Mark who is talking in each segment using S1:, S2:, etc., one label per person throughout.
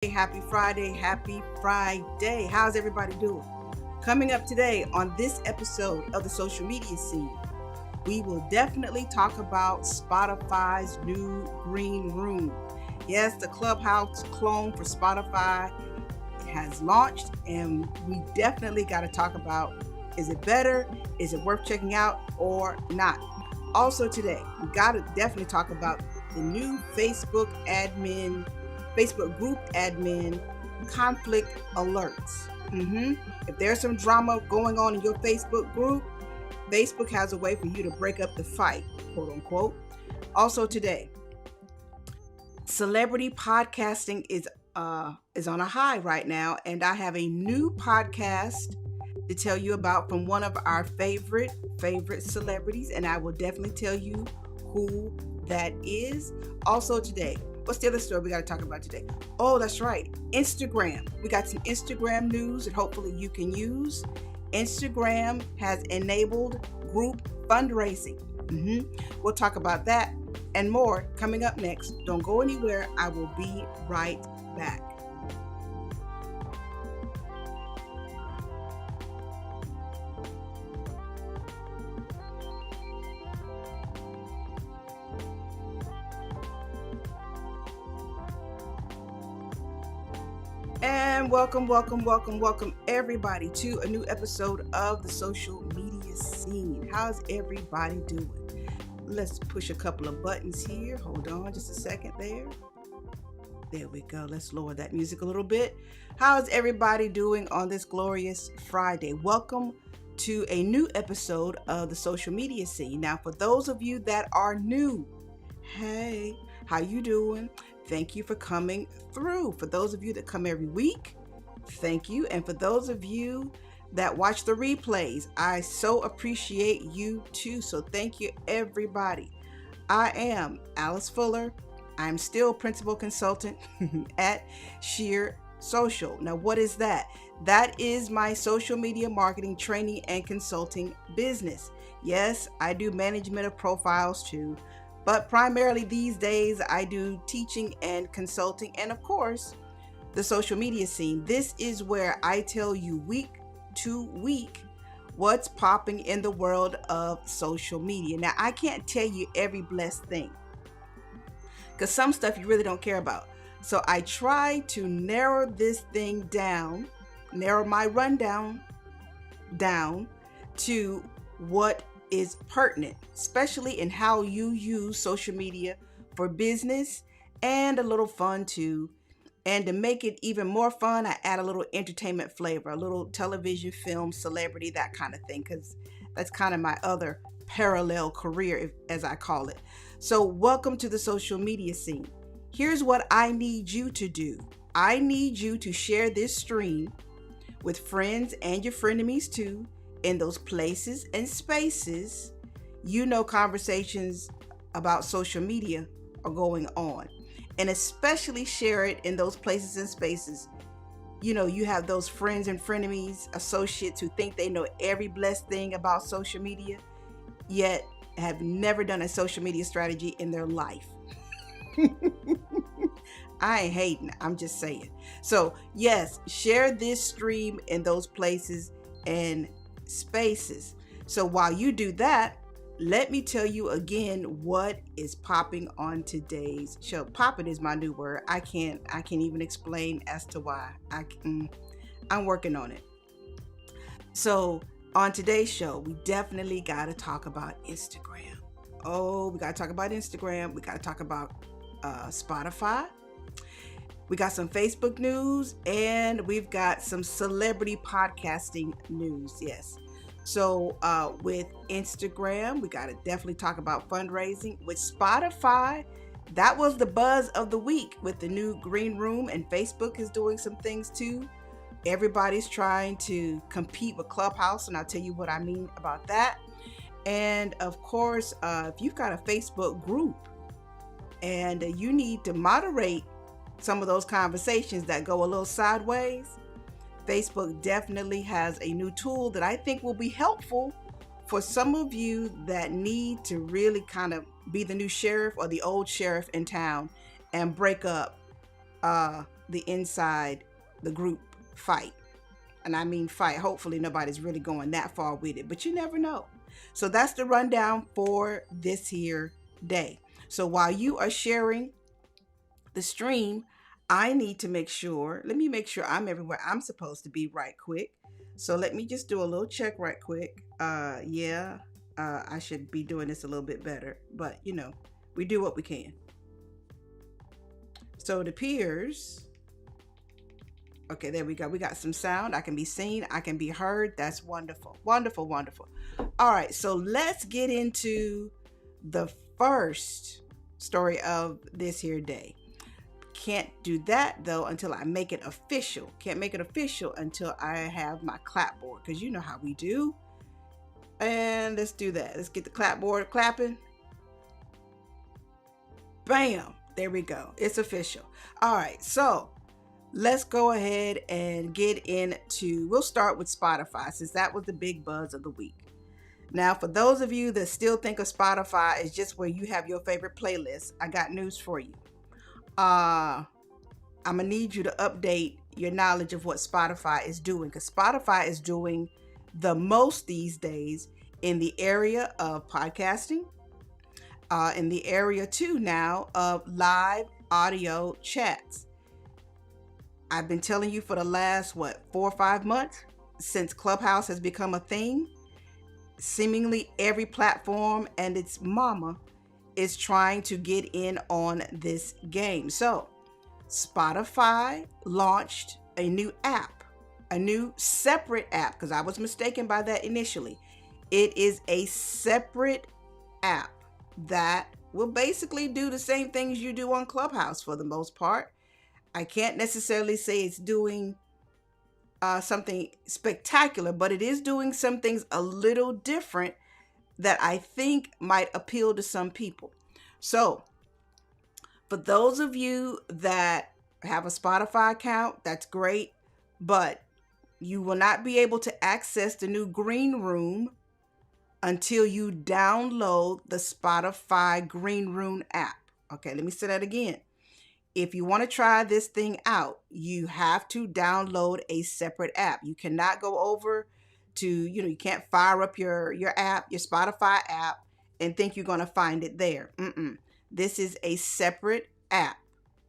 S1: Happy Friday, happy Friday. How's everybody doing? Coming up today on this episode of the social media scene, we will definitely talk about Spotify's new green room. Yes, the Clubhouse clone for Spotify has launched, and we definitely got to talk about, is it better? Is it worth checking out or not? Also today, we got to definitely talk about the new Facebook group admin conflict alerts. If there's some drama going on in your Facebook group, Facebook has a way for you to break up the fight, quote unquote. Also today, celebrity podcasting is on a high right now, and I have a new podcast to tell you about from one of our favorite celebrities, and I will definitely tell you who that is. Also today, what's the other story we got to talk about today? Oh, that's right, Instagram. We got some Instagram news that hopefully you can use. Instagram has enabled group fundraising. We'll talk about that and more coming up next. Don't go anywhere. I will be right back. And welcome everybody to a new episode of the social media scene. How's everybody doing? Let's push a couple of buttons here. Hold on just a second there. There we go. Let's lower that music a little bit. How's everybody doing on this glorious Friday? Welcome to a new episode of the social media scene. Now, for those of you that are new, hey, how you doing? Thank you for coming through. For those of you that come every week, thank you. And for those of you that watch the replays, I so appreciate you too. So thank you, everybody. I am Alice Fuller. I'm still principal consultant at Sheer Social. Now, what is that? That is my social media marketing training and consulting business. Yes, I do management of profiles too, but primarily these days I do teaching and consulting, and of course, the social media scene. This is where I tell you week to week what's popping in the world of social media. Now, I can't tell you every blessed thing, because some stuff you really don't care about. So I try to narrow this thing down, narrow my rundown down to what is pertinent, especially in how you use social media for business and a little fun too. And to make it even more fun, I add a little entertainment flavor, a little television, film, celebrity, that kind of thing, because that's kind of my other parallel career, as I call it. So welcome to the social media scene. Here's what I need you to do. I need you to share this stream with friends and your frenemies too, in those places and spaces conversations about social media are going on. And especially share it in those places and spaces. You have those friends and frenemies, associates who think they know every blessed thing about social media, yet have never done a social media strategy in their life. I ain't hating, I'm just saying. So yes, share this stream in those places and spaces. So while you do that, let me tell you again what is popping on today's show. Popping is my new word. I can't even explain as to why. I'm working on it. So on today's show, we definitely got to talk about Instagram. Oh, we got to talk about Instagram. We got to talk about Spotify. We got some Facebook news, and we've got some celebrity podcasting news. Yes. So with Instagram, we got to definitely talk about fundraising. With Spotify, that was the buzz of the week with the new green room, and Facebook is doing some things too. Everybody's trying to compete with Clubhouse, and I'll tell you what I mean about that. And of course, if you've got a Facebook group and you need to moderate some of those conversations that go a little sideways, Facebook definitely has a new tool that I think will be helpful for some of you that need to really kind of be the new sheriff or the old sheriff in town and break up the inside the group fight. And I mean fight. Hopefully nobody's really going that far with it, but you never know. So that's the rundown for this here day. So while you are sharing the stream, I need to make sure, let me make sure I'm everywhere I'm supposed to be right quick. So let me just do a little check right quick. Yeah, I should be doing this a little bit better, but you know, we do what we can. So it appears, okay, there we go. We got some sound. I can be seen. I can be heard. That's wonderful. Wonderful, wonderful. All right, so let's get into the first story of this here day. Can't do that though until I make it official. Can't make it official until I have my clapboard, because you know how we do. And let's do that. Let's get the clapboard clapping. Bam. There we go. It's official. All right, so let's go ahead and get into, we'll start with Spotify, since that was the big buzz of the week. Now, for those of you that still think of Spotify as just where you have your favorite playlist, I got news for you. I'm gonna need you to update your knowledge of what Spotify is doing, because Spotify is doing the most these days in the area of podcasting, in the area too now of live audio chats. I've been telling you for the last, 4 or 5 months since Clubhouse has become a thing, seemingly every platform and its mama is trying to get in on this game. So Spotify launched a new app, a new separate app, because I was mistaken by that initially. It is a separate app that will basically do the same things you do on Clubhouse for the most part. I can't necessarily say it's doing something spectacular, but it is doing some things a little different that I think might appeal to some people. So for those of you that have a Spotify account, that's great, but you will not be able to access the new Green Room until you download the Spotify Green Room app. Okay, let me say that again. If you want to try this thing out, you have to download a separate app. You cannot go over to, you can't fire up your app, your Spotify app, and think you're going to find it there. This is a separate app.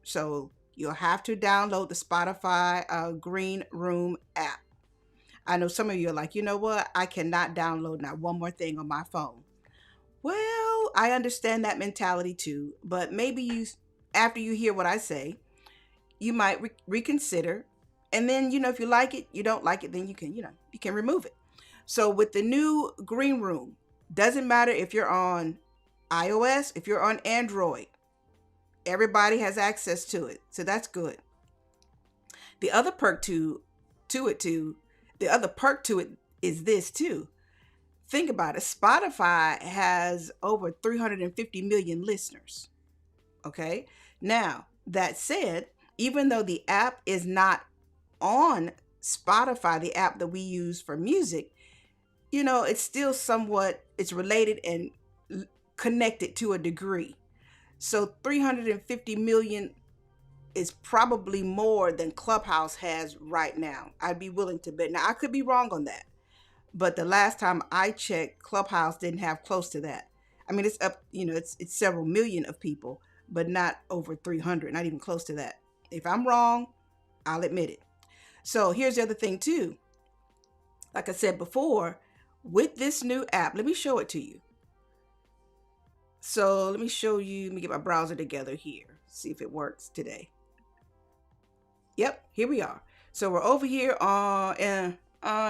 S1: So you'll have to download the Spotify Green Room app. I know some of you are like, you know what? I cannot download not one more thing on my phone. Well, I understand that mentality too, but maybe after you hear what I say, you might reconsider. And then, if you like it, you don't like it, then you can remove it. So with the new Green Room, doesn't matter if you're on iOS, if you're on Android, everybody has access to it. So that's good. The other perk to it is this too. Think about it. Spotify has over 350 million listeners. Okay. Now, that said, even though the app is not on Spotify, the app that we use for music, it's still it's related and connected to a degree. So 350 million is probably more than Clubhouse has right now. I'd be willing to bet. Now, I could be wrong on that, but the last time I checked, Clubhouse didn't have close to that. I mean, it's up, it's several million of people, but not over 300, not even close to that. If I'm wrong, I'll admit it. So here's the other thing too. Like I said before, with this new app, let me show it to you. So let me get my browser together here. See if it works today. Yep, here we are. So we're over here on,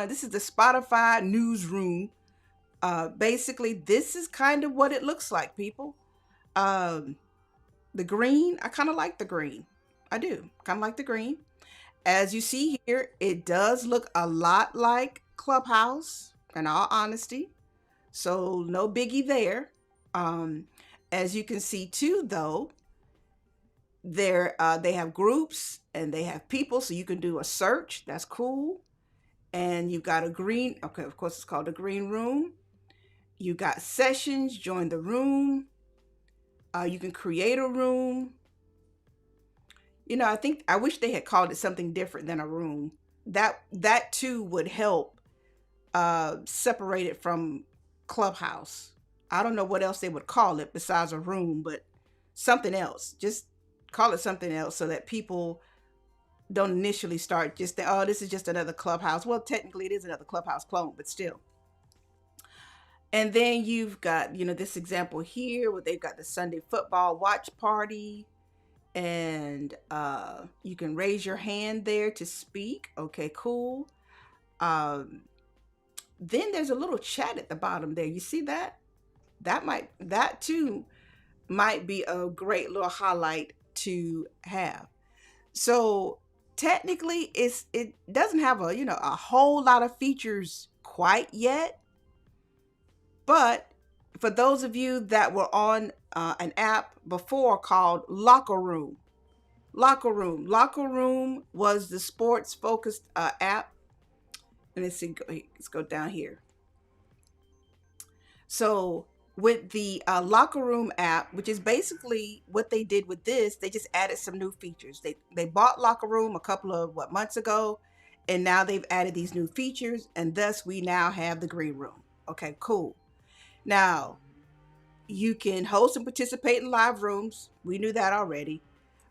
S1: this is the Spotify newsroom. Basically, this is kind of what it looks like, people. The green, I kind of like the green. I do, kind of like the green. As you see here, it does look a lot like Clubhouse, in all honesty. So no biggie there. As you can see too, though, they have groups and they have people, so you can do a search. That's cool. And you've got okay, of course it's called the Green Room. You got sessions, join the room. You can create a room. I think I wish they had called it something different than a room. That too would help separate it from Clubhouse. I don't know what else they would call it besides a room, but something else. Just call it something else so that people don't initially start just think, oh, this is just another Clubhouse. Well, technically it is another Clubhouse clone, but still. And then you've got, this example here where they've got the Sunday football watch party, and you can raise your hand there to speak. Okay, cool. Um, then there's a little chat at the bottom there. You see that? That too might be a great little highlight to have. So technically it doesn't have a whole lot of features quite yet, but for those of you that were on an app before called Locker Room was the sports focused app. And let's go down here. So with the Locker Room app, which is basically what they did with this, they just added some new features. They bought Locker Room a couple of months ago, and now they've added these new features, and thus we now have the Green Room. Okay, cool. Now you can host and participate in live rooms. We knew that already.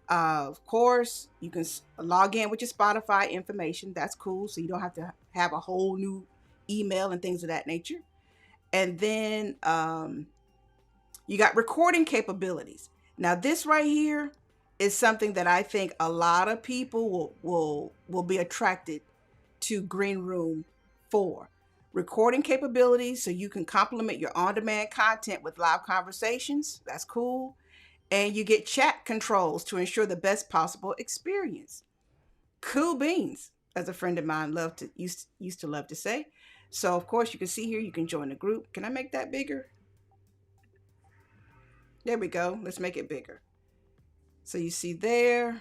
S1: Of course, you can log in with your Spotify information. That's cool. So you don't have to have a whole new email and things of that nature. And then you got recording capabilities. Now, this right here is something that I think a lot of people will be attracted to Green Room for. Recording capabilities, so you can complement your on-demand content with live conversations. That's cool. And you get chat controls to ensure the best possible experience. Cool beans, as a friend of mine used to love to say. So of course you can see here, you can join the group. Can I make that bigger? There we go. Let's make it bigger. So you see there,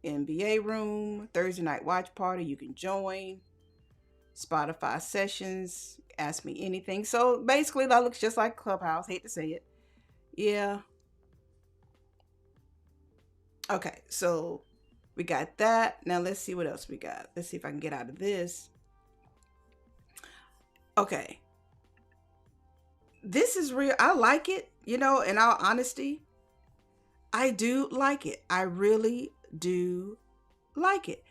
S1: NBA room, Thursday night watch party, you can join. Spotify sessions, ask me anything. So basically that looks just like Clubhouse. Hate to say it. Yeah. Okay, so we got that. Now let's see what else we got. Let's see if I can get out of this. Okay. This is real. I like it, in all honesty. I do like it. I really do like it.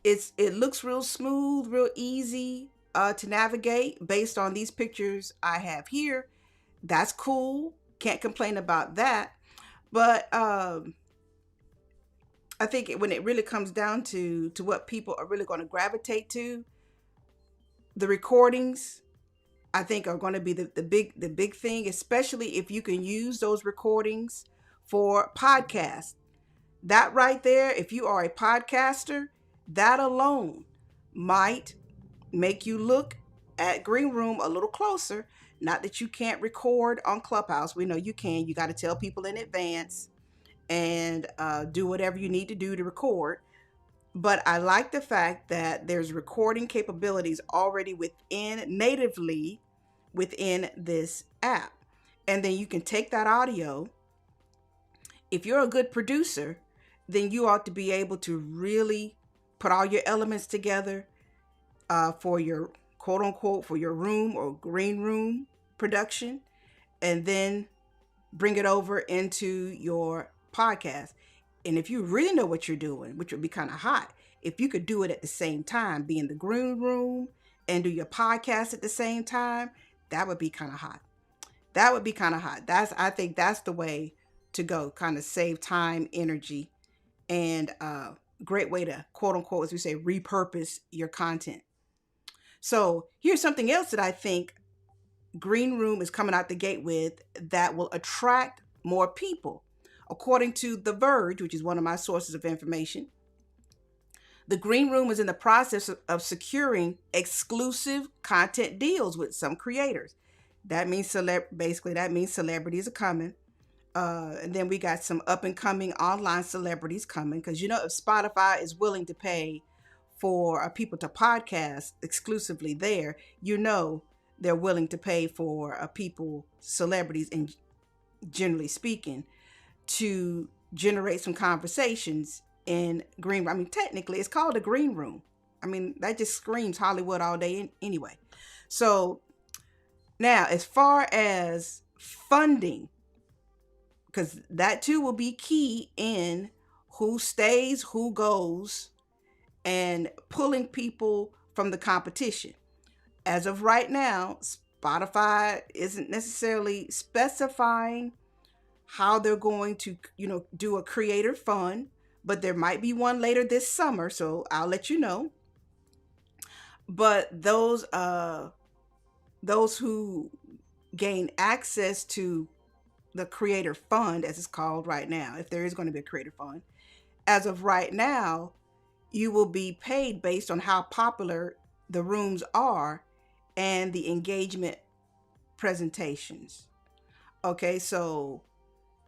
S1: It looks real smooth, real easy to navigate based on these pictures I have here. That's cool. Can't complain about that. But I think when it really comes down to what people are really going to gravitate to, the recordings, I think, are going to be the big thing, especially if you can use those recordings for podcasts. That right there, if you are a podcaster, that alone might make you look at Green Room a little closer. Not that you can't record on Clubhouse. We know you can. You got to tell people in advance and do whatever you need to do to record. But I like the fact that there's recording capabilities already natively within this app. And then you can take that audio. If you're a good producer, then you ought to be able to really put all your elements together for your quote unquote, for your room or Green Room production, and then bring it over into your podcast. And if you really know what you're doing, which would be kind of hot, if you could do it at the same time, be in the Green Room and do your podcast at the same time, that would be kind of hot. That would be kind of hot. I think that's the way to go. Kind of save time, energy, and great way to quote unquote, as we say, repurpose your content. So here's something else that I think Green Room is coming out the gate with that will attract more people. According to The Verge, which is one of my sources of information, the Green Room is in the process of securing exclusive content deals with some creators. That means celebrities are coming. And then we got some up and coming online celebrities coming, because if Spotify is willing to pay for people to podcast exclusively there, they're willing to pay for celebrities, and generally speaking, to generate some conversations in green. I mean, technically, it's called a green room. I mean, that just screams Hollywood all day anyway. So now, as far as funding, because that too will be key in who stays, who goes, and pulling people from the competition. As of right now, Spotify isn't necessarily specifying how they're going to, do a creator fund, but there might be one later this summer, so I'll let you know. But those who gain access to the creator fund, as it's called right now, if there is going to be a creator fund, as of right now, you will be paid based on how popular the rooms are and the engagement presentations. Okay, so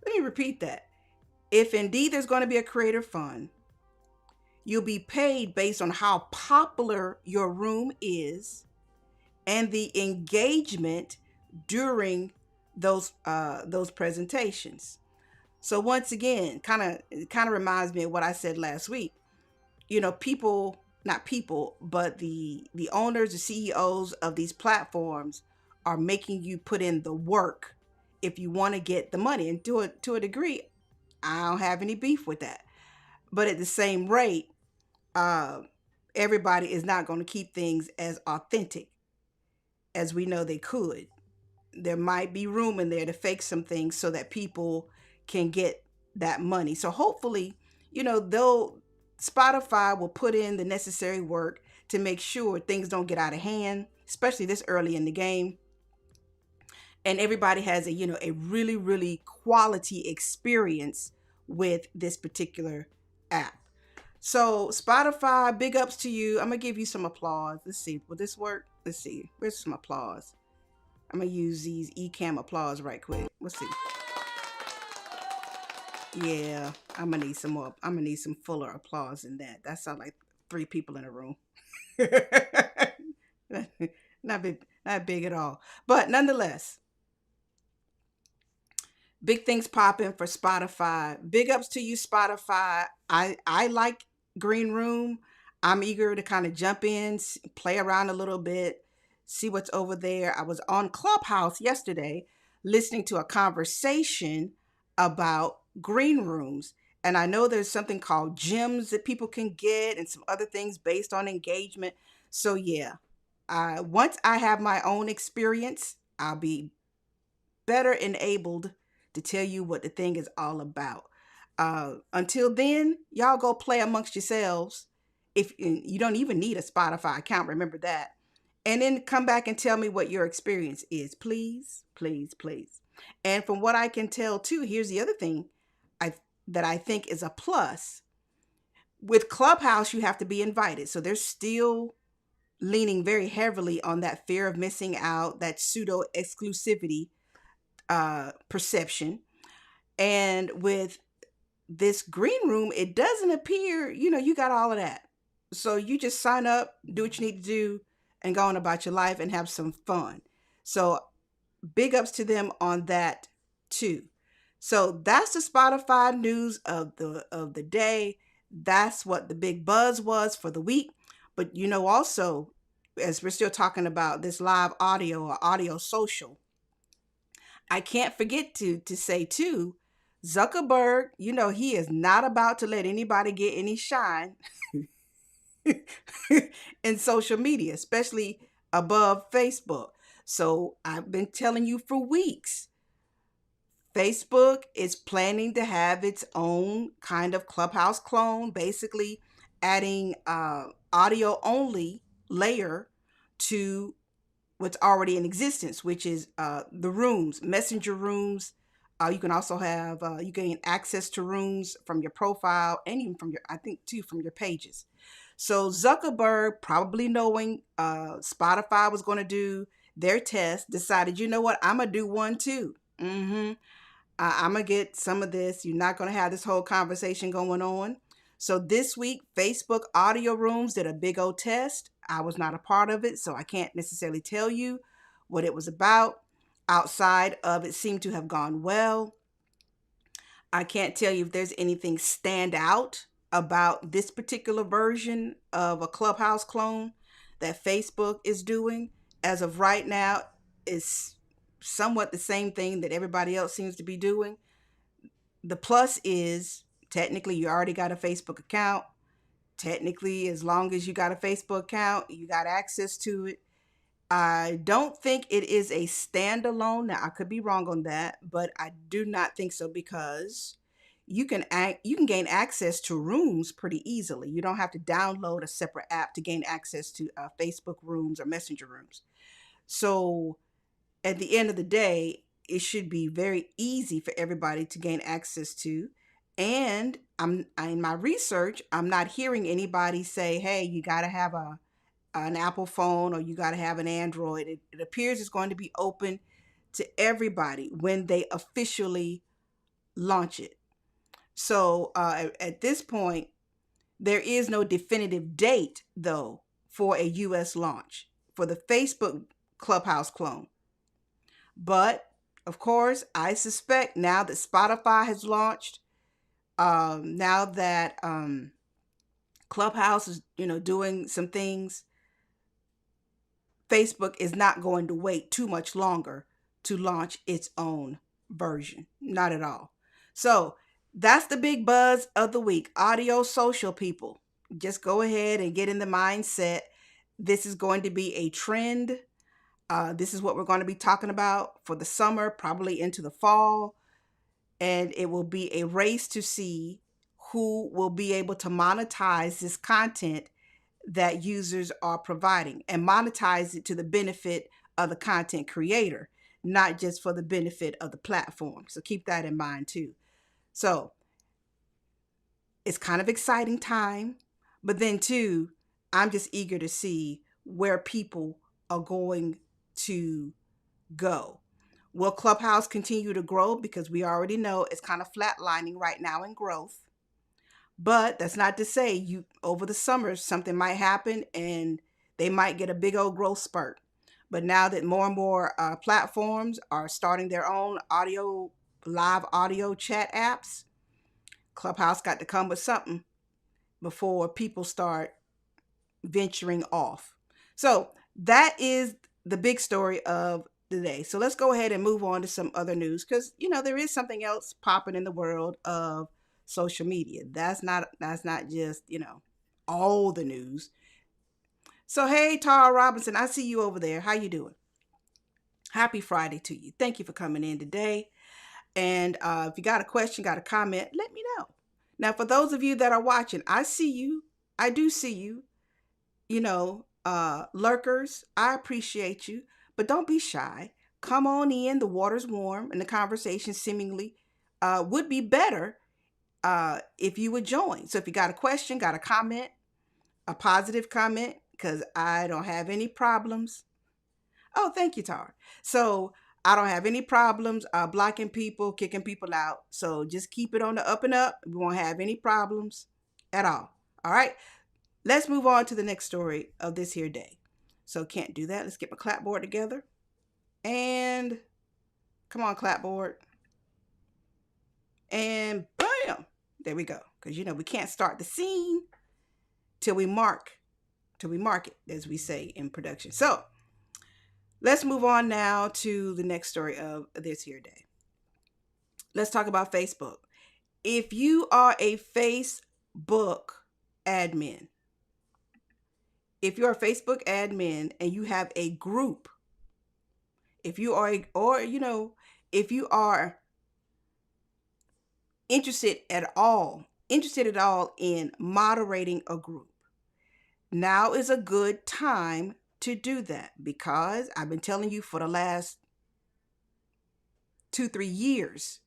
S1: let me repeat that. If indeed there's going to be a creator fund, you'll be paid based on how popular your room is and the engagement during those presentations. So once again, kind of reminds me of what I said last week. People, not people, but the owners, the CEOs of these platforms are making you put in the work if you want to get the money. And to a degree, I don't have any beef with that. But at the same rate, uh, everybody is not going to keep things as authentic as we know they could. There might be room in there to fake some things so that people can get that money. So hopefully, they'll Spotify will put in the necessary work to make sure things don't get out of hand, especially this early in the game. And everybody has a really, really quality experience with this particular app. So Spotify, big ups to you. I'm gonna give you some applause. Let's see, will this work? Let's see. Where's some applause? I'm gonna use these Ecamm applause right quick. Let's see. Yeah, I'm gonna need some more. I'm gonna need some fuller applause than that. That sounds like 3 people in a room. Not big at all. But nonetheless, big things popping for Spotify. Big ups to you, Spotify. I like Green Room. I'm eager to kind of jump in, play around a little bit, see what's over there. I was on Clubhouse yesterday listening to a conversation about green rooms. And I know there's something called gems that people can get and some other things based on engagement. So yeah, once I have my own experience, I'll be better enabled to tell you what the thing is all about. Until then, y'all go play amongst yourselves. If you don't even need a Spotify account, remember that. And then come back and tell me what your experience is, please, please, please. And from what I can tell too, here's the other thing that I think is a plus. With Clubhouse, you have to be invited. So they're still leaning very heavily on that fear of missing out, that pseudo exclusivity perception. And with this green room, it doesn't appear, you got all of that. So you just sign up, do what you need to do, and go on about your life and have some fun. So big ups to them on that too. So that's the Spotify news of the day. That's what the big buzz was for the week. But also, as we're still talking about this live audio or audio social, I can't forget to say too, Zuckerberg, he is not about to let anybody get any shine in social media, especially above Facebook. So I've been telling you for weeks, Facebook is planning to have its own kind of Clubhouse clone, basically adding audio only layer to what's already in existence, which is the rooms, messenger rooms. You can also have, you gain access to rooms from your profile and even from I think too, from your pages. So Zuckerberg, probably knowing Spotify was going to do their test, decided, you know what, I'm going to do one too. I'm going to get some of this. You're not going to have this whole conversation going on. So this week, Facebook audio rooms did a big old test. I was not a part of it, so I can't necessarily tell you what it was about. Outside of it seemed to have gone well. I can't tell you if there's anything stand out about this particular version of a Clubhouse clone that Facebook is doing. As of right now, is somewhat the same thing that everybody else seems to be doing. The plus is technically you already got a Facebook account. Technically, as long as you got a Facebook account, you got access to it. I don't think it is a standalone. Now, I could be wrong on that, but I do not think so because you can gain access to rooms pretty easily. You don't have to download a separate app to gain access to Facebook rooms or Messenger rooms. So at the end of the day, it should be very easy for everybody to gain access to. And in my research, I'm not hearing anybody say, "Hey, you got to have an Apple phone or you got to have an Android." It appears it's going to be open to everybody when they officially launch it. So at this point, there is no definitive date, though, for a US launch for the Facebook Clubhouse clone. But of course, I suspect now that Spotify has launched, now that Clubhouse is, doing some things, Facebook is not going to wait too much longer to launch its own version. Not at all. So that's the big buzz of the week. Audio social, people. Just go ahead and get in the mindset. This is going to be a trend. This is what we're going to be talking about for the summer, probably into the fall. And it will be a race to see who will be able to monetize this content that users are providing and monetize it to the benefit of the content creator, not just for the benefit of the platform. So keep that in mind too. So it's kind of exciting time, but then too, I'm just eager to see where people are going to go. Will Clubhouse continue to grow? Because we already know it's kind of flatlining right now in growth. But that's not to say you over the summer something might happen and they might get a big old growth spurt. But now that more and more platforms are starting their own live audio chat apps, Clubhouse got to come with something before people start venturing off. So that is the big story of the day. So let's go ahead and move on to some other news because there is something else popping in the world of social media. That's not just all the news. So hey, Tara Robinson, I see you over there. How you doing? Happy Friday to you. Thank you for coming in today. And if you got a question, got a comment, let me know. Now, for those of you that are watching, I see you. I do see you. Lurkers, I appreciate you, but don't be shy. Come on in. The water's warm and the conversation seemingly would be better if you would join. So if you got a question, got a comment, a positive comment, because I don't have any problems. Oh, thank you, Tar. So I don't have any problems blocking people, kicking people out. So just keep it on the up and up. We won't have any problems at all. All right. Let's move on to the next story of this here day. So can't do that. Let's get my clapboard together. And come on, clapboard. And bam! There we go. Because we can't start the scene till we mark it, as we say in production. So let's move on now to the next story of this here day. Let's talk about Facebook. If you are a Facebook admin, and you have a group, if you are interested at all in moderating a group, now is a good time to do that, because I've been telling you for the last 2-3 years,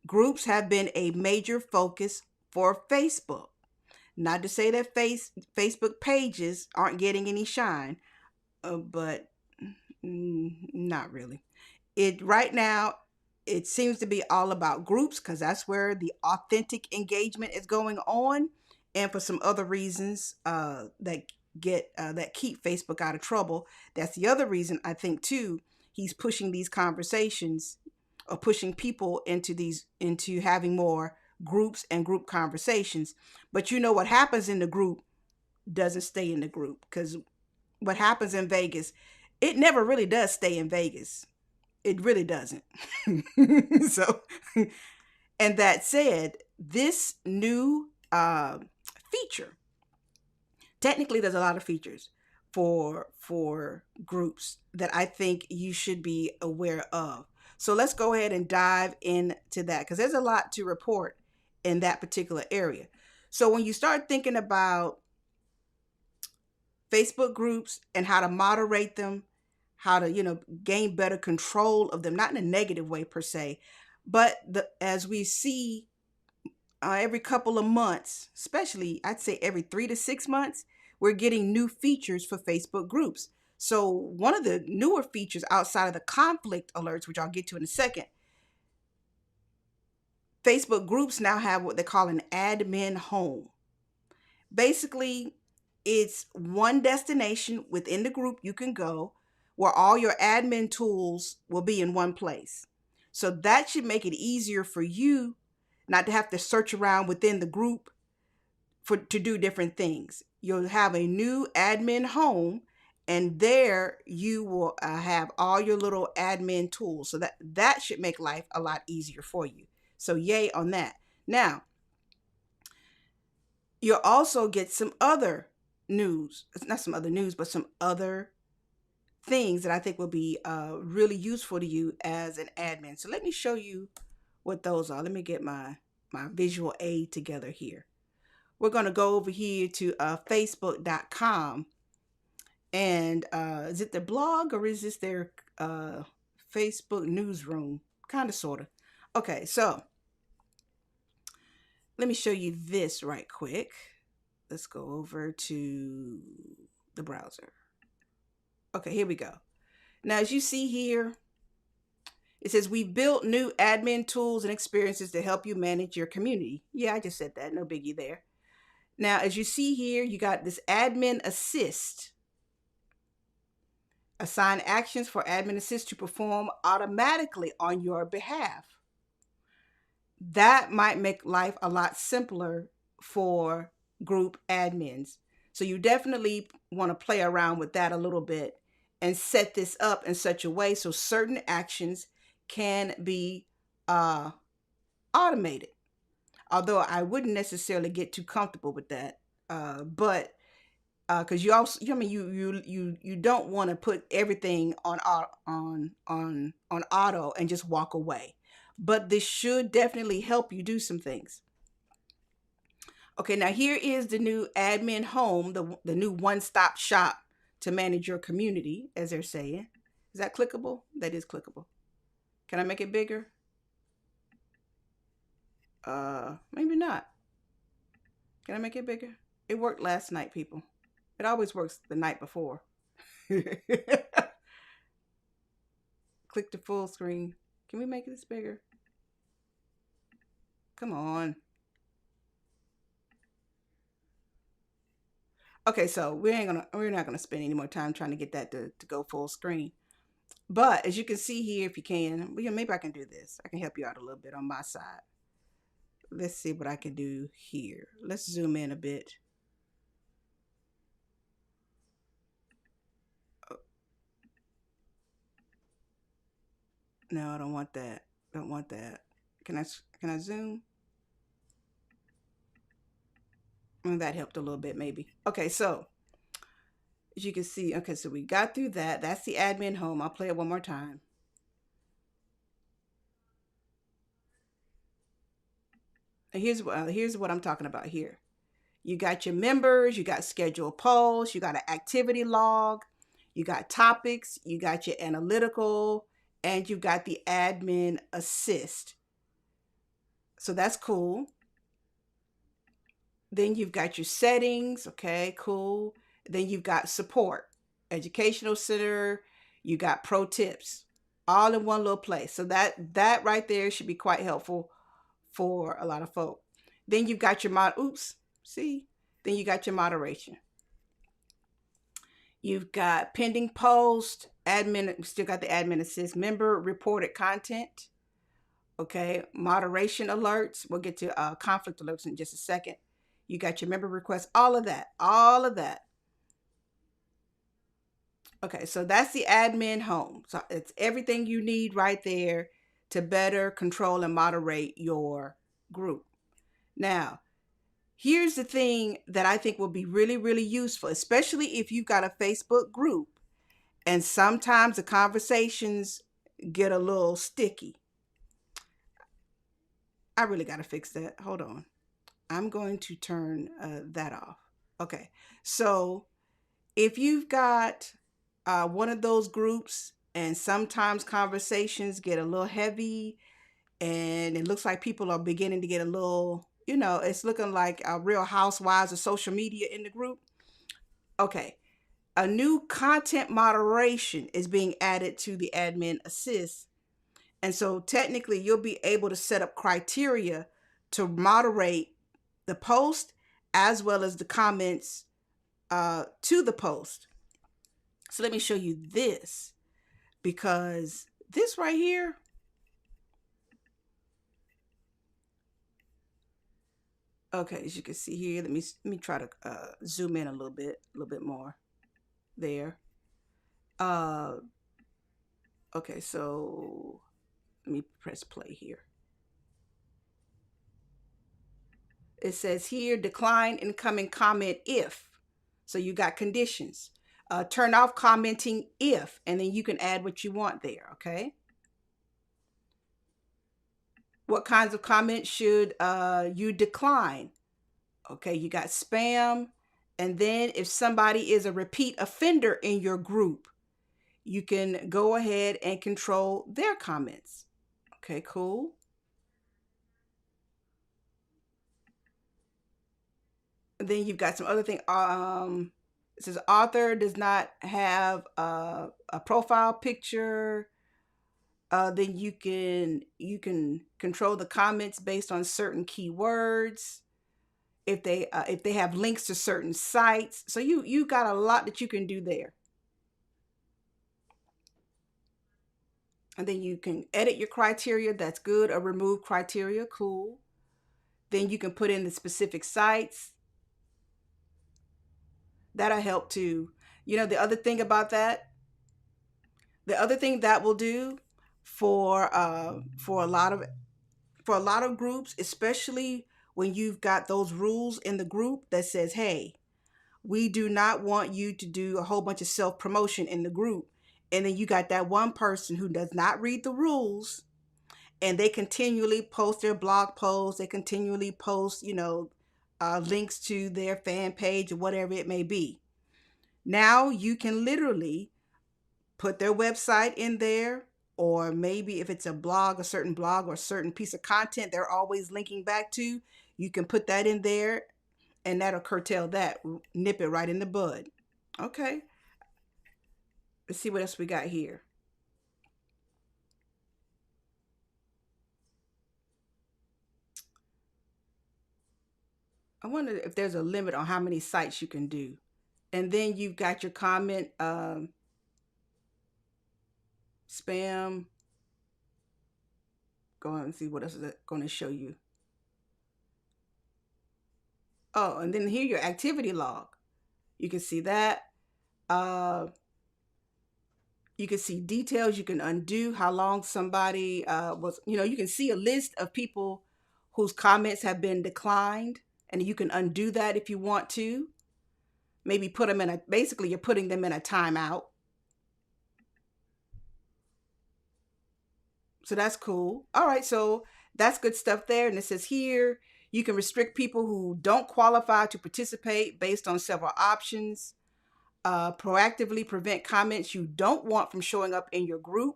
S1: groups have been a major focus for Facebook. Not to say that Facebook pages aren't getting any shine, but not really. Right now, it seems to be all about groups because that's where the authentic engagement is going on, and for some other reasons that keep Facebook out of trouble. That's the other reason I think too he's pushing these conversations or pushing people into having more groups and group conversations. But you know what happens in the group doesn't stay in the group, because what happens in Vegas, it never really does stay in Vegas. It really doesn't. So, and that said, this new feature, technically, there's a lot of features for groups that I think you should be aware of. So let's go ahead and dive into that, because there's a lot to report in that particular area. So when you start thinking about Facebook groups and how to moderate them, how to, gain better control of them, not in a negative way per se, but as we see every couple of months, especially I'd say every 3 to 6 months, we're getting new features for Facebook groups. So one of the newer features outside of the conflict alerts, which I'll get to in a second, Facebook groups now have what they call an admin home. Basically, it's one destination within the group you can go where all your admin tools will be in one place. So that should make it easier for you not to have to search around within the group to do different things. You'll have a new admin home, and there you will have all your little admin tools. So that should make life a lot easier for you. So yay on that. Now, you'll also get some other news. It's not some other news, but some other things that I think will be really useful to you as an admin. So let me show you what those are. Let me get my visual aid together here. We're going to go over here to facebook.com. And is it their blog or is this their Facebook newsroom? Kind of, sort of. Okay, so let me show you this right quick. Let's go over to the browser. Okay, here we go. Now, as you see here, it says we've built new admin tools and experiences to help you manage your community. Yeah, I just said that. No biggie there. Now, as you see here, you got this admin assist. Assign actions for admin assist to perform automatically on your behalf. That might make life a lot simpler for group admins. So you definitely want to play around with that a little bit and set this up in such a way so certain actions can be automated. Although I wouldn't necessarily get too comfortable with that, but because you also, you don't want to put everything on auto and just walk away. But this should definitely help you do some things. Okay, now here is the new admin home, the new one-stop shop to manage your community, as they're saying. Is that clickable? That is clickable. Can I make it bigger? Maybe not. Can I make it bigger? It worked last night, people. It always works the night before. Click the full screen. Can we make this bigger? Come on. Okay, so we're not gonna spend any more time trying to get that to go full screen. But as you can see here, if you can, maybe I can do this. I can help you out a little bit on my side. Let's see what I can do here. Let's zoom in a bit. No, I don't want that. Don't want that. Can I zoom? That helped a little bit, maybe. Okay, so as you can see, okay, so we got through that. That's the admin home. I'll play it one more time. And here's what I'm talking about here. You got your members, you got scheduled polls, you got an activity log, you got topics, you got your analytical, and you got the admin assist. So that's cool. Then you've got your settings. Okay, cool. Then you've got support, educational center. You got pro tips, all in one little place. So that right there should be quite helpful for a lot of folk. Then you've got your Then you got your moderation. You've got pending post, admin. Still got the admin assist, member reported content. Okay, moderation alerts. We'll get to conflict alerts in just a second. You got your member requests, all of that, all of that. Okay, so that's the admin home. So it's everything you need right there to better control and moderate your group. Now, here's the thing that I think will be really, really useful, especially if you've got a Facebook group and sometimes the conversations get a little sticky. I really got to fix that. Hold on. I'm going to turn that off. Okay. So if you've got one of those groups and sometimes conversations get a little heavy and it looks like people are beginning to get a little, it's looking like a real housewives of social media in the group. Okay. A new content moderation is being added to the admin assist. And so technically you'll be able to set up criteria to moderate the post as well as the comments to the post. So let me show you this, because this right here, okay, as you can see here, let me try to zoom in a little bit more there. Uh, okay, so let me press play here. It says here, decline incoming comment if. So you got conditions. Turn off commenting if, and then you can add what you want there, okay? What kinds of comments should you decline? Okay, you got spam. And then if somebody is a repeat offender in your group, you can go ahead and control their comments. Okay, cool. And then you've got some other thing. It says author does not have a profile picture. Then you can control the comments based on certain keywords. If they have links to certain sites, so you got a lot that you can do there. And then you can edit your criteria. That's good. Or remove criteria. Cool. Then you can put in the specific sites. That'll help too. The other thing about that, the other thing that will do for for a lot of groups, especially when you've got those rules in the group that says, hey, we do not want you to do a whole bunch of self promotion in the group. And then you got that one person who does not read the rules and they continually post their blog posts, they continually post, links to their fan page or whatever it may be. Now you can literally put their website in there, or maybe if it's a blog, a certain blog or a certain piece of content they're always linking back to, you can put that in there and that'll curtail that, nip it right in the bud. Okay, let's see what else we got here. I wonder if there's a limit on how many sites you can do. And then you've got your comment spam. Go on and see what else is it going to show you. Oh, and then here your activity log. You can see that. Uh, you can see details. You can undo how long somebody was. You can see a list of people whose comments have been declined, and you can undo that if you want to. Maybe put them basically you're putting them in a timeout. So that's cool. All right, so that's good stuff there. And it says here, you can restrict people who don't qualify to participate based on several options. Proactively prevent comments you don't want from showing up in your group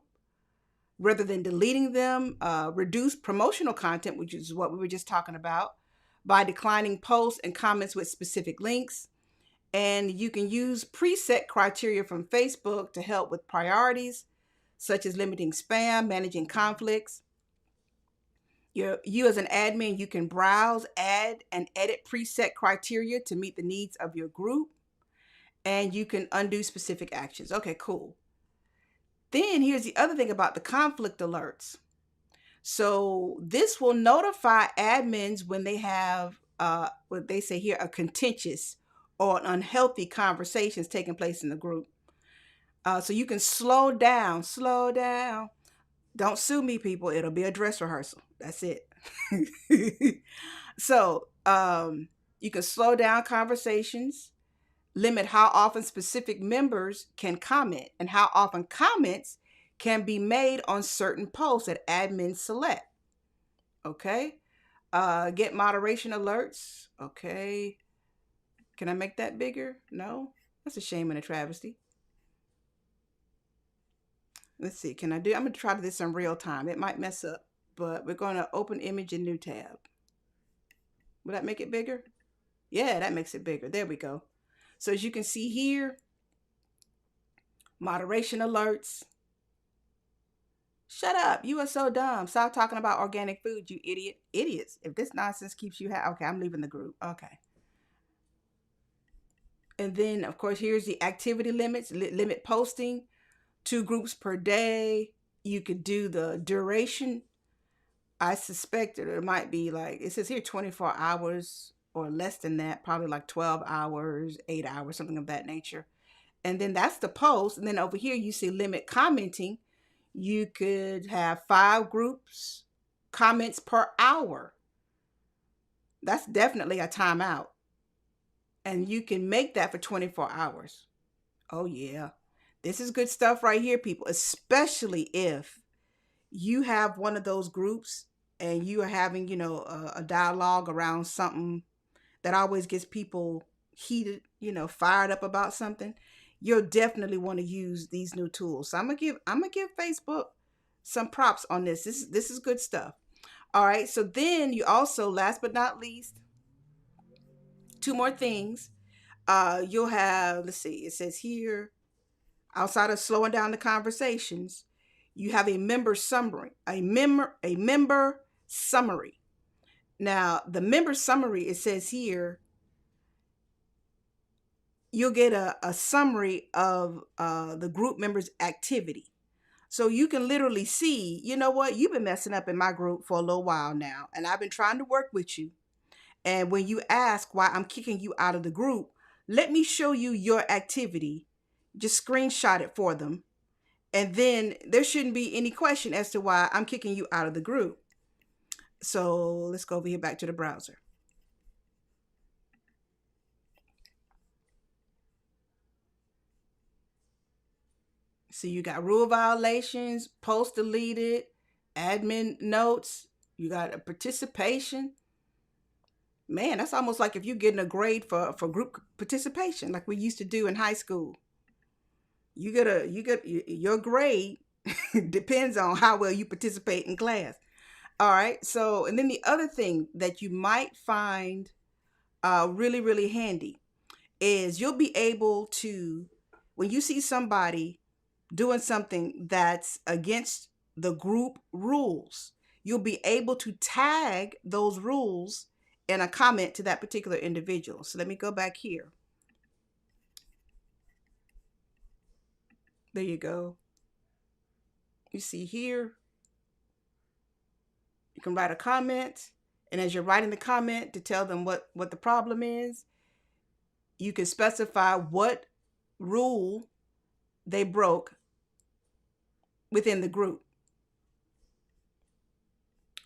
S1: rather than deleting them. Reduce promotional content, which is what we were just talking about, by declining posts and comments with specific links. And you can use preset criteria from Facebook to help with priorities, such as limiting spam, managing conflicts. You as an admin, you can browse, add, and edit preset criteria to meet the needs of your group. And you can undo specific actions. Okay, cool. Then here's the other thing about the conflict alerts. So this will notify admins when they have what they say here, a contentious or an unhealthy conversations taking place in the group. So you can slow down, slow down. Don't sue me, people. It'll be a dress rehearsal. That's it. So you can slow down conversations, limit how often specific members can comment, and how often comments can be made on certain posts that admins select. Okay. Get moderation alerts. Okay. Can I make that bigger? No. That's a shame and a travesty. Let's see. Can I do? I'm going to try this in real time. It might mess up, but we're going to open image in new tab. Will that make it bigger? Yeah, that makes it bigger. There we go. So as you can see here, moderation alerts. Shut up. You are so dumb. Stop talking about organic food, you idiot. Idiots. If this nonsense keeps you happy. Okay, I'm leaving the group. Okay. And then, of course, here's the activity limits. Limit posting 2 groups per day. You could do the duration. I suspect that it might be like, it says here 24 hours or less than that, probably like 12 hours, 8 hours, something of that nature. And then that's the post. And then over here, you see limit commenting. You could have 5 groups, comments per hour. That's definitely a timeout. And you can make that for 24 hours. Oh, yeah. This is good stuff right here, people, especially if you have one of those groups and you are having, a dialogue around something that always gets people heated, fired up about something. You'll definitely want to use these new tools. So I'm gonna give Facebook some props on this. This is good stuff. All right. So then you also, last but not least, 2 more things. You'll have, let's see, it says here, outside of slowing down the conversations, you have a member summary. A member summary. Now, the member summary, it says here, you'll get a summary of the group members' activity. So you can literally see, you know what, you've been messing up in my group for a little while now, and I've been trying to work with you. And when you ask why I'm kicking you out of the group, let me show you your activity. Just screenshot it for them. And then there shouldn't be any question as to why I'm kicking you out of the group. So let's go over here back to the browser. So you got rule violations, post deleted, admin notes, you got a participation. Man, that's almost like if you're getting a grade for group participation, like we used to do in high school. You get your grade depends on how well you participate in class. All right. So, and then the other thing that you might find really, really handy is you'll be able to, when you see somebody doing something that's against the group rules, you'll be able to tag those rules in a comment to that particular individual. So let me go back here. There you go. You see here, you can write a comment. And as you're writing the comment to tell them what the problem is, you can specify what rule they broke within the group.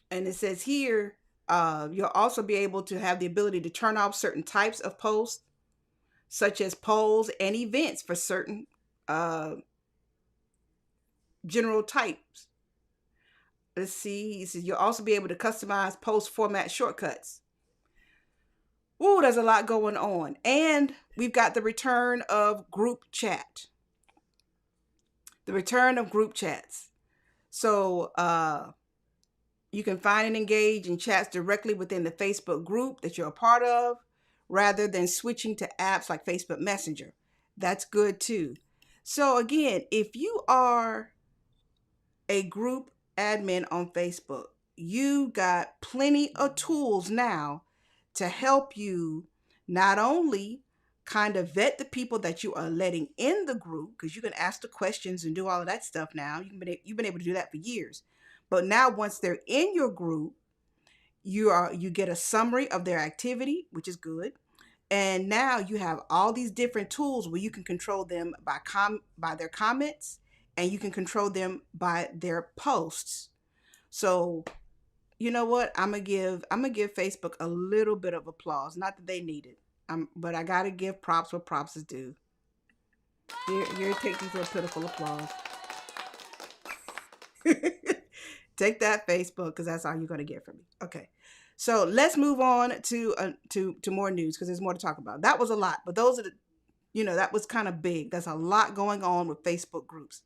S1: And it says here, you'll also be able to have the ability to turn off certain types of posts, such as polls and events for certain general types. Let's see, it says you'll also be able to customize post format shortcuts. Ooh, there's a lot going on. And we've got the return of group chat. The return of group chats. So you can find and engage in chats directly within the Facebook group that you're a part of, rather than switching to apps like Facebook Messenger. That's good too. So again, if you are a group admin on Facebook, you got plenty of tools now to help you not only kind of vet the people that you are letting in the group, because you can ask the questions and do all of that stuff now. You've been able to do that for years. But now once they're in your group, you get a summary of their activity, which is good. And now you have all these different tools where you can control them by their comments, and you can control them by their posts. So you know what? I'm gonna give Facebook a little bit of applause. Not that they need it, but I gotta give props where props is due. Here, take these little pitiful applause. Take that, Facebook, because that's all you're gonna get from me. Okay, so let's move on to more news because there's more to talk about. That was a lot, but those are the that was kind of big. That's a lot going on with Facebook groups.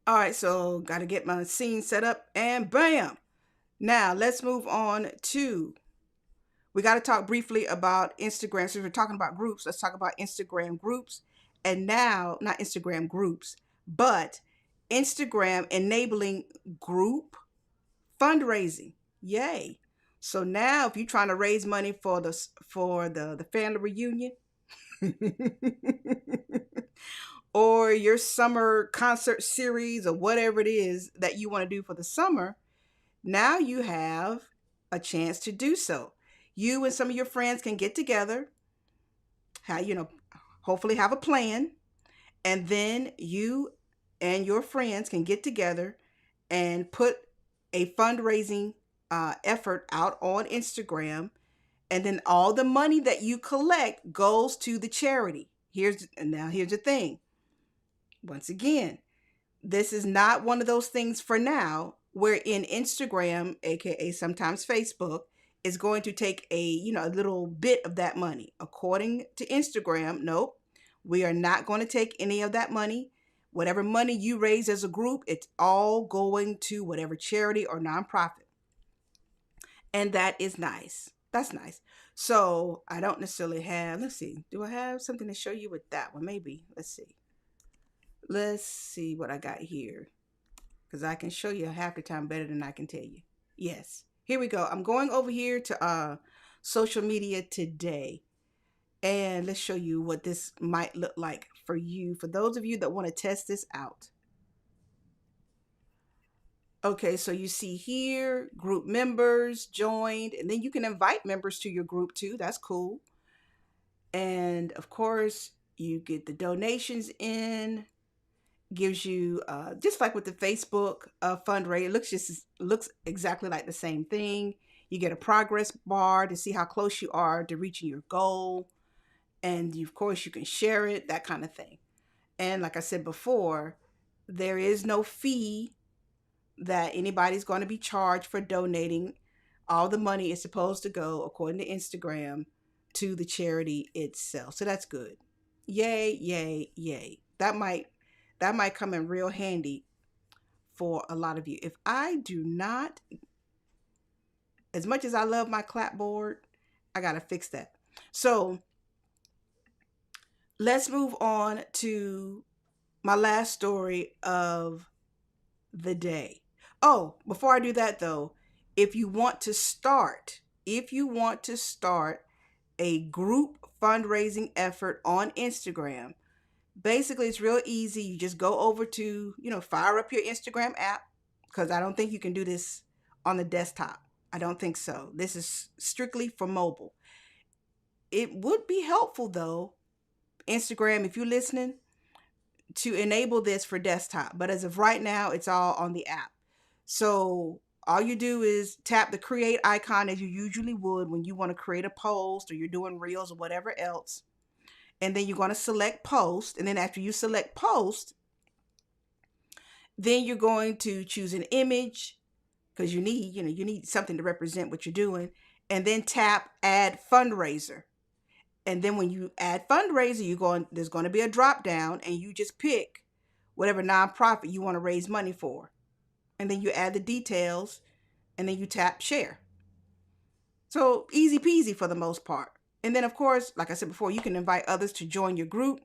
S1: All right, so got to get my scene set up, and bam. Now let's move on to. We got to talk briefly about Instagram. So we're talking about groups. Let's talk about Instagram groups. And now, not Instagram groups, but Instagram enabling group fundraising. Yay. So now if you're trying to raise money for the family reunion or your summer concert series or whatever it is that you want to do for the summer, now you have a chance to do so. You and some of your friends can get together, hopefully have a plan, and then you and your friends can get together and put a fundraising effort out on Instagram, and then all the money that you collect goes to the charity. Here's the thing. Once again, this is not one of those things for now wherein Instagram, aka sometimes Facebook, is going to take a little bit of that money. According to Instagram, nope, we are not going to take any of that money. Whatever money you raise as a group, it's all going to whatever charity or nonprofit. And that is nice. That's nice. So I don't necessarily have, let's see, do I have something to show you with that one? Maybe. Let's see. Let's see what I got here. Because I can show you half the time better than I can tell you. Yes. Here we go. I'm going over here to social media today. And let's show you what this might look like for you. For those of you that want to test this out. Okay, so you see here, group members joined. And then you can invite members to your group too. That's cool. And of course, you get the donations in. Gives you just like with the Facebook fundraiser, it looks exactly like the same thing. You get a progress bar to see how close you are to reaching your goal, and of course you can share it, that kind of thing. And like I said before, there is no fee that anybody's going to be charged for donating. All the money is supposed to go, according to Instagram, to the charity itself. So that's good. Yay, yay, yay. That might come in real handy for a lot of you. If I do not, as much as I love my clapboard, I got to fix that. So let's move on to my last story of the day. Oh, before I do that though, if you want to start a group fundraising effort on Instagram, basically it's real easy. You just go over to, fire up your Instagram app, because I don't think you can do this on the desktop. I don't think so. This is strictly for mobile. It would be helpful though, Instagram, if you're listening, to enable this for desktop. But as of right now, it's all on the app. So all you do is tap the create icon as you usually would when you want to create a post or you're doing reels or whatever else. And then you're going to select post. And then after you select post, then you're going to choose an image, because you need something to represent what you're doing. And then tap add fundraiser. And then when you add fundraiser, there's going to be a drop down, and you just pick whatever nonprofit you want to raise money for. And then you add the details, and then you tap share. So easy peasy for the most part. And then, of course, like I said before, you can invite others to join your group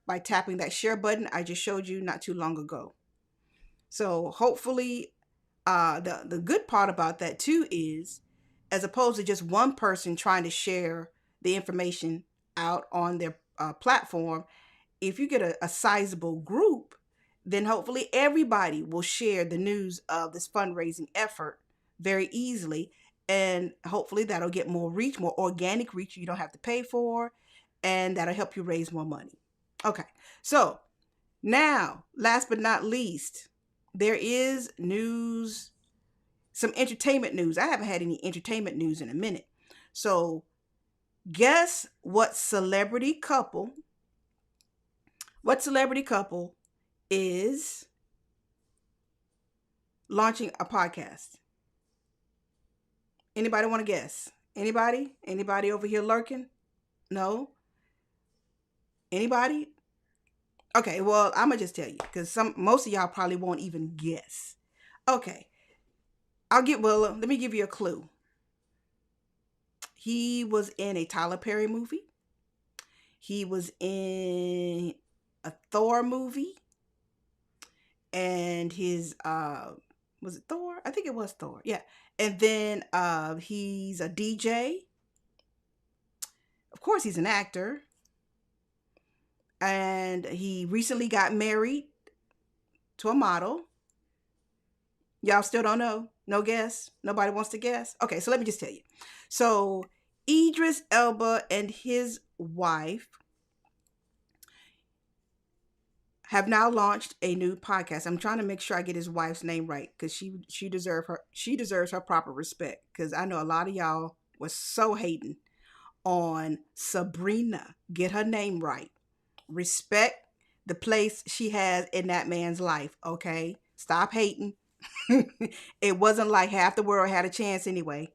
S1: by tapping that share button I just showed you not too long ago. So hopefully, the good part about that too is, as opposed to just one person trying to share the information out on their platform, if you get a sizable group, then hopefully everybody will share the news of this fundraising effort very easily. And hopefully that'll get more reach, more organic reach you don't have to pay for. And that'll help you raise more money. Okay. So now, last but not least, there is news, some entertainment news. I haven't had any entertainment news in a minute. So guess what celebrity couple is launching a podcast? Anybody want to guess? Anybody over here lurking? No? Anybody? Okay, well, I'm gonna just tell you because most of y'all probably won't even guess. Okay. Let me give you a clue. He was in a Tyler Perry movie. He was in a Thor movie. And his was it Thor? I think it was Thor. Yeah. And then he's a DJ. Of course, he's an actor. And he recently got married to a model. Y'all still don't know? No guess? Nobody wants to guess? Okay, so let me just tell you. So Idris Elba and his wife have now launched a new podcast. I'm trying to make sure I get his wife's name right because she deserves her proper respect, because I know a lot of y'all was so hating on Sabrina. Get her name right. Respect the place she has in that man's life, okay? Stop hating. It wasn't like half the world had a chance anyway.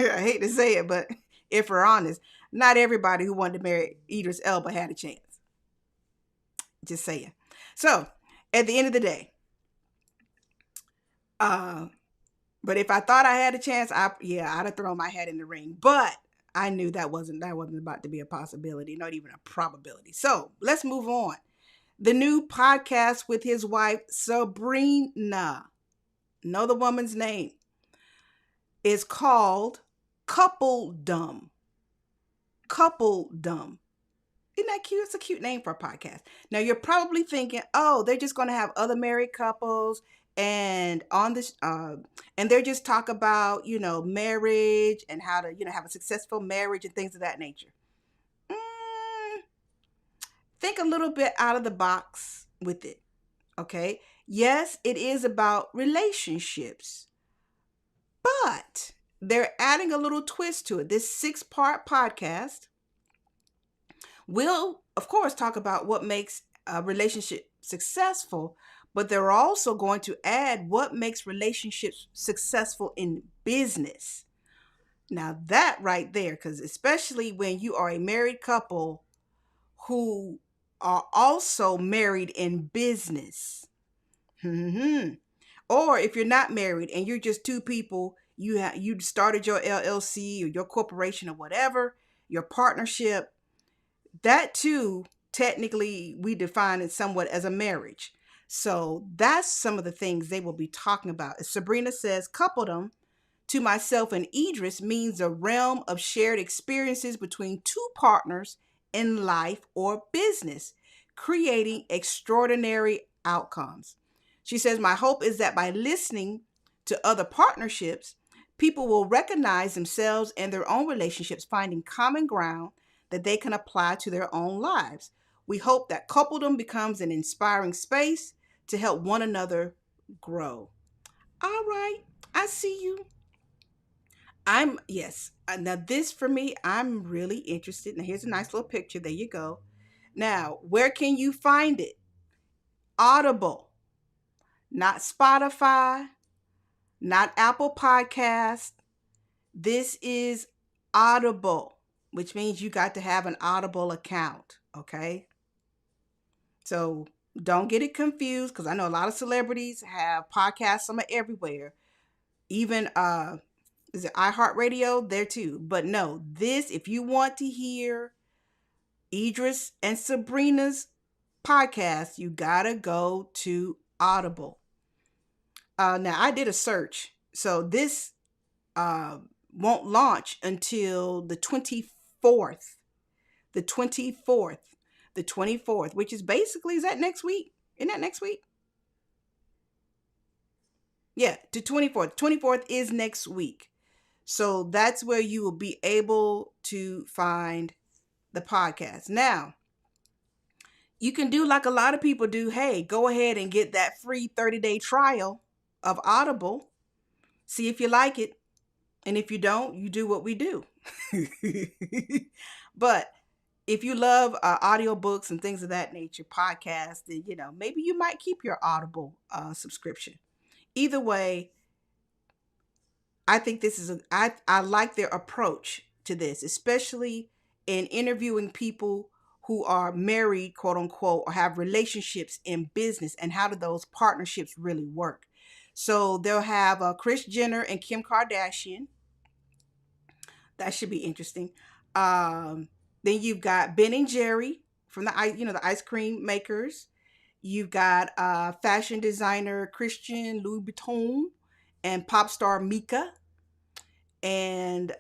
S1: I hate to say it, but if we're honest, not everybody who wanted to marry Idris Elba had a chance. Just saying. So, at the end of the day, but if I thought I had a chance, I'd have thrown my hat in the ring. But I knew that wasn't about to be a possibility, not even a probability. So, let's move on. The new podcast with his wife, Sabrina, know the woman's name, is called Coupledom. Coupledom. Isn't that cute? It's a cute name for a podcast. Now you're probably thinking, oh, they're just going to have other married couples and on this, and they're just talk about, marriage and how to, have a successful marriage and things of that nature. Think a little bit out of the box with it. Okay. Yes, it is about relationships, but they're adding a little twist to it. This 6-part podcast will, of course, talk about what makes a relationship successful, but they're also going to add what makes relationships successful in business. Now that right there, because especially when you are a married couple who are also married in business. Or if you're not married and you're just two people, you started your LLC or your corporation or whatever, your partnership, that too, technically we define it somewhat as a marriage. So that's some of the things they will be talking about. As Sabrina says, coupledom to myself and Idris means a realm of shared experiences between two partners in life or business, creating extraordinary outcomes. She says, my hope is that by listening to other partnerships, people will recognize themselves and their own relationships, finding common ground that they can apply to their own lives. We hope that coupledom becomes an inspiring space to help one another grow. All right, I see you. Now this for me, I'm really interested. Now here's a nice little picture. There you go. Now, where can you find it? Audible, not Spotify, not Apple Podcast. This is Audible, which means you got to have an Audible account, okay? So don't get it confused, because I know a lot of celebrities have podcasts, some are everywhere. Even is it iHeartRadio? There too. But no, this, if you want to hear Idris and Sabrina's podcast, you gotta go to Audible. Now I did a search, so this won't launch until the 24th. The the 24th, which is basically, is that next week? Isn't that next week? Yeah, the 24th. 24th is next week. So that's where you will be able to find the podcast. Now, you can do like a lot of people do. Hey, go ahead and get that free 30-day trial of Audible. See if you like it. And if you don't, you do what we do. But if you love audiobooks and things of that nature, podcasts, then, maybe you might keep your Audible subscription. Either way, I think this is I like their approach to this, especially in interviewing people who are married, quote unquote, or have relationships in business, and how do those partnerships really work. So they'll have Kris Jenner and Kim Kardashian. That should be interesting. Then you've got Ben and Jerry from the ice cream makers. You've got fashion designer Christian Louboutin and pop star Mika. And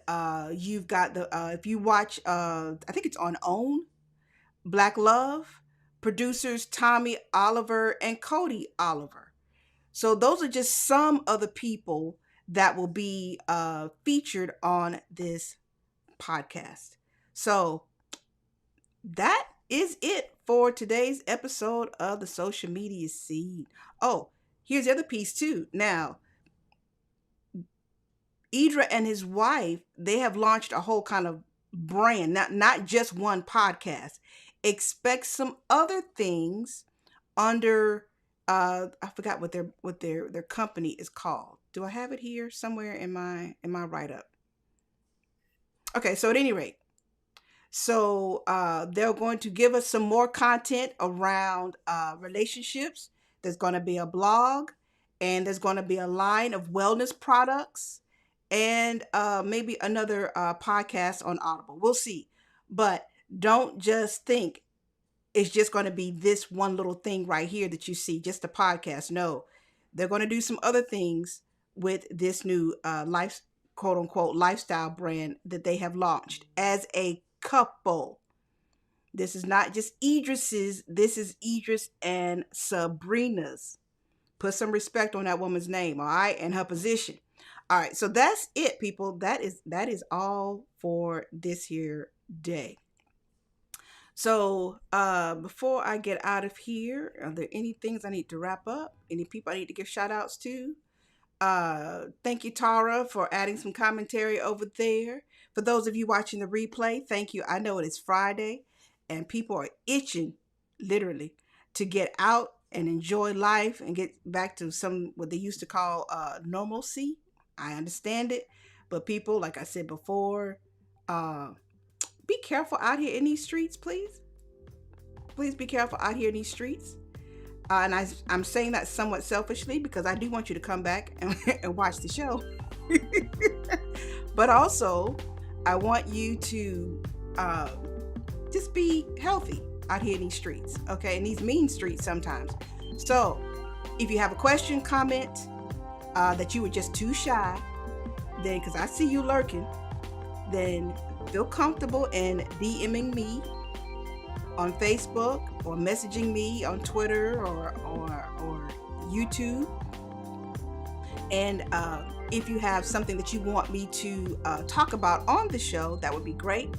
S1: you've got if you watch, I think it's on OWN, Black Love, producers Tommy Oliver and Cody Oliver. So those are just some of the people that will be featured on this podcast. So that is it for today's episode of the Social Media Scene. Oh, here's the other piece too. Now, Idris and his wife, they have launched a whole kind of brand, not just one podcast. Expect some other things under I forgot what their company is called. Do I have it here somewhere in my write-up? Okay, so at any rate, so they're going to give us some more content around relationships. There's going to be a blog, and there's going to be a line of wellness products, and maybe another podcast on Audible. We'll see. But don't just think it's just going to be this one little thing right here that you see, just a podcast. No, they're going to do some other things with this new quote unquote lifestyle brand that they have launched as a couple. This is not just Idris's. This is Idris and Sabrina's. Put some respect on that woman's name, all right, and her position. All right, so that's it, people. That is all for this here day. So before I get out of here, are there any things I need to wrap up? Any people I need to give shout outs to? Thank you, Tara, for adding some commentary over there. For those of you watching the replay, thank you. I know it is Friday and people are itching, literally, to get out and enjoy life and get back to what they used to call normalcy. I understand it. But people, like I said before, be careful out here in these streets, please. Please be careful out here in these streets. And I'm saying that somewhat selfishly because I do want you to come back and watch the show. But also, I want you to just be healthy out here in these streets, okay? In these mean streets sometimes. So, if you have a question, comment that you were just too shy, then, because I see you lurking, then feel comfortable in DMing me on Facebook or messaging me on Twitter or YouTube. And if you have something that you want me to talk about on the show, that would be great.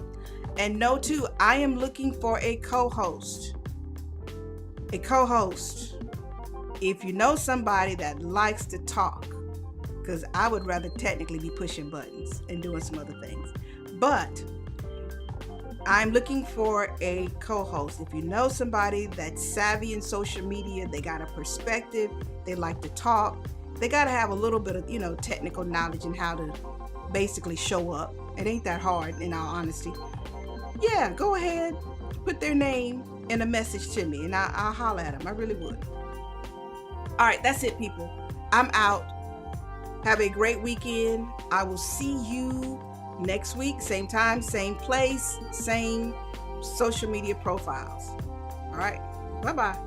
S1: And know too, I am looking for a co-host. If you know somebody that likes to talk, because I would rather technically be pushing buttons and doing some other things. But I'm looking for a co-host. If you know somebody that's savvy in social media, they got a perspective, they like to talk, they got to have a little bit of, technical knowledge and how to basically show up. It ain't that hard, in all honesty. Yeah, go ahead, put their name in a message to me and I'll holler at them. I really would. All right, that's it, people. I'm out. Have a great weekend. I will see you next week, same time, same place, same social media profiles. All right. Bye-bye.